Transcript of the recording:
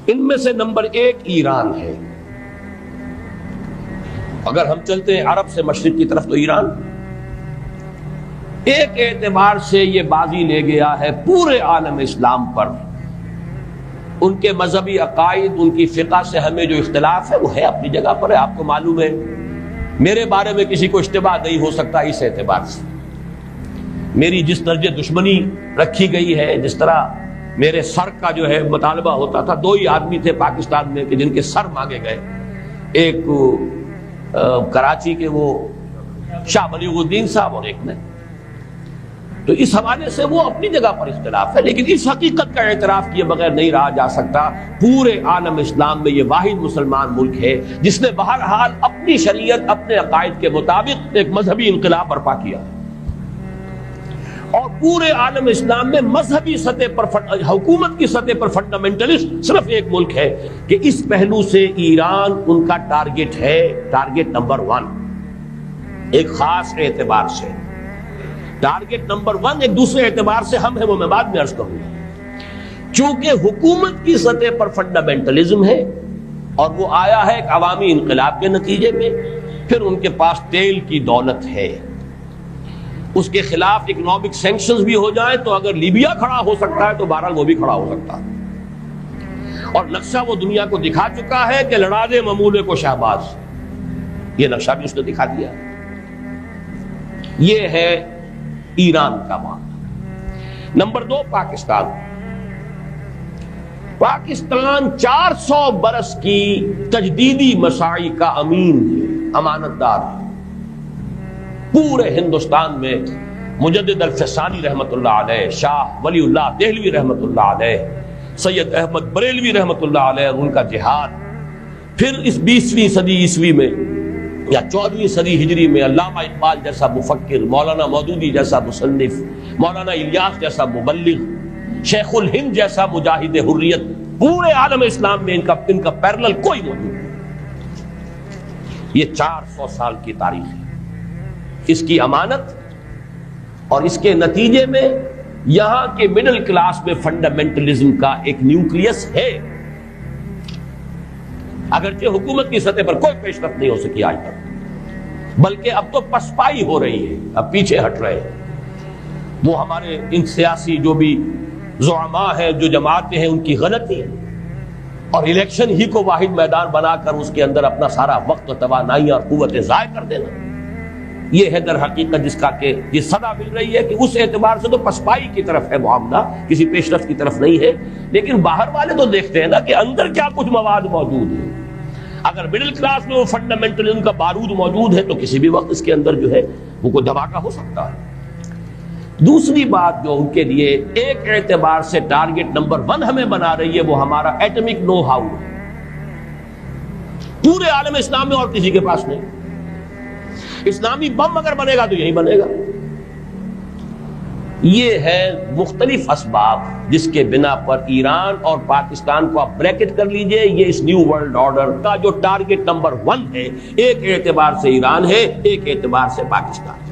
ان میں سے نمبر 1 ایران ہے. اگر ہم چلتے ہیں عرب سے مشرق کی طرف تو ایران ایک اعتبار سے یہ بازی لے گیا ہے پورے عالم اسلام پر. ان کے مذہبی عقائد، ان کی فقہ سے ہمیں جو اختلاف ہے وہ ہے اپنی جگہ پر ہے. آپ کو معلوم ہے میرے بارے میں کسی کو اشتباہ نہیں ہو سکتا اس اعتبار سے. میری جس درجے دشمنی رکھی گئی ہے، جس طرح میرے سر کا جو ہے مطالبہ ہوتا تھا، 2 ہی آدمی تھے پاکستان میں کہ جن کے سر مانگے گئے. ایک کراچی کے وہ شاہ بلیغ الدین صاحب اور ایک نے. تو اس حوالے سے وہ اپنی جگہ پر اختلاف ہے، لیکن اس حقیقت کا اعتراف کیے بغیر نہیں رہا جا سکتا پورے عالم اسلام میں یہ واحد مسلمان ملک ہے جس نے بہرحال اپنی شریعت، اپنے عقائد کے مطابق ایک مذہبی انقلاب برپا کیا. اور پورے عالم اسلام میں مذہبی سطح پر حکومت کی سطح پر فنڈامنٹلسٹ صرف ایک ملک ہے کہ اس پہلو سے ایران ان کا ٹارگٹ ہے، ٹارگٹ نمبر 1 ایک خاص اعتبار سے. ٹارگٹ نمبر 1 ایک دوسرے اعتبار سے ہم ہیں، وہ میں بعد میں عرض کروں گا. چونکہ حکومت کی سطح پر فنڈامنٹلزم ہے اور وہ آیا ہے ایک عوامی انقلاب کے نتیجے میں، پھر ان کے پاس تیل کی دولت ہے، اس کے خلاف اکنامک سینکشنز بھی ہو جائیں تو اگر لیبیا کھڑا ہو سکتا ہے تو بہرحال وہ بھی کھڑا ہو سکتا ہے. اور نقشہ وہ دنیا کو دکھا چکا ہے کہ لڑا دے ممولے کو شہباز، یہ نقشہ بھی اس نے دکھا دیا. یہ ہے ایران کا معاملہ. نمبر 2 پاکستان. پاکستان 400 برس کی تجدیدی مساعی کا امین ہے، امانت دار ہے. پورے ہندوستان میں مجدد الفسانی رحمت اللہ علیہ، شاہ ولی اللہ دہلوی رحمت اللہ علیہ، سید احمد بریلوی رحمت اللہ علیہ اور ان کا جہاد، پھر اس 20ویں صدی عیسوی میں یا 14ویں صدی ہجری میں علامہ اقبال جیسا مفکر، مولانا مودودی جیسا مصنف، مولانا الیاس جیسا مبلغ، شیخ الہند جیسا مجاہد حریت، پورے عالم اسلام میں ان کا پیرلل کوئی موجود نہیں. یہ 400 سال کی تاریخ ہے. اس کی امانت اور اس کے نتیجے میں یہاں کے مڈل کلاس میں فنڈامنٹلزم کا ایک نیوکلیس ہے، اگرچہ حکومت کی سطح پر کوئی پیش رفت نہیں ہو سکی آج تک، بلکہ اب تو پسپائی ہو رہی ہے، اب پیچھے ہٹ رہے ہیں. وہ ہمارے ان سیاسی جو بھی زعماء ہیں، جو جماعتیں ہیں، ان کی غلطی ہے اور الیکشن ہی کو واحد میدان بنا کر اس کے اندر اپنا سارا وقت و توانائی اور قوتیں ضائع کر دینا. یہ ہے در حقیقت جس کا کہ یہ صدا مل رہی ہے کہ اس اعتبار سے تو پسپائی کی طرف ہے معاملہ، کسی پیش رفت کی طرف نہیں ہے. لیکن باہر والے تو دیکھتے ہیں نا کہ اندر کیا کچھ مواد موجود ہے. اگر مڈل کلاس میں وہ فنڈامنٹلزم کا بارود موجود ہے تو کسی بھی وقت اس کے اندر جو ہے وہ کوئی دھماکہ ہو سکتا ہے. دوسری بات جو ان کے لیے ایک اعتبار سے ٹارگٹ نمبر 1 ہمیں بنا رہی ہے وہ ہمارا ایٹمک نو ہاؤ ہے. پورے عالم اسلام میں اور کسی کے پاس نہیں. اسلامی بم اگر بنے گا تو یہی بنے گا. یہ ہے مختلف اسباب جس کے بنا پر ایران اور پاکستان کو آپ بریکٹ کر لیجئے. یہ اس نیو ورلڈ آرڈر کا جو ٹارگٹ نمبر 1 ہے، ایک اعتبار سے ایران ہے، ایک اعتبار سے پاکستان.